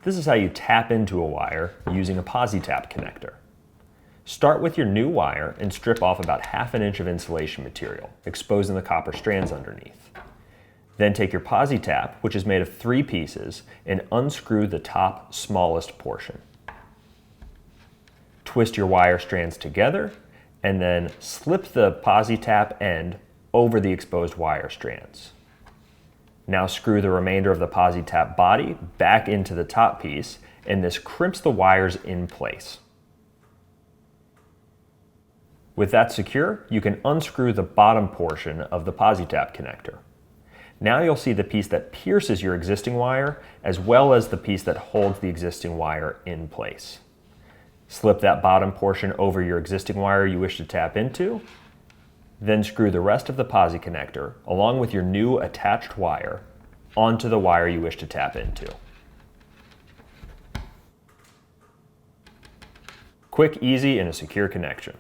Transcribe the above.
This is how you tap into a wire using a Posi-Tap connector. Start with your new wire and strip off about 1/2 inch of insulation material, exposing the copper strands underneath. Then take your Posi-Tap, which is made of 3 pieces, and unscrew the top smallest portion. Twist your wire strands together and then slip the Posi-Tap end over the exposed wire strands. Now screw the remainder of the Posi-Tap body back into the top piece, and this crimps the wires in place. With that secure, you can unscrew the bottom portion of the Posi-Tap connector. Now you'll see the piece that pierces your existing wire, as well as the piece that holds the existing wire in place. Slip that bottom portion over your existing wire you wish to tap into, then screw the rest of the Posi connector, along with your new attached wire, onto the wire you wish to tap into. Quick, easy, and a secure connection.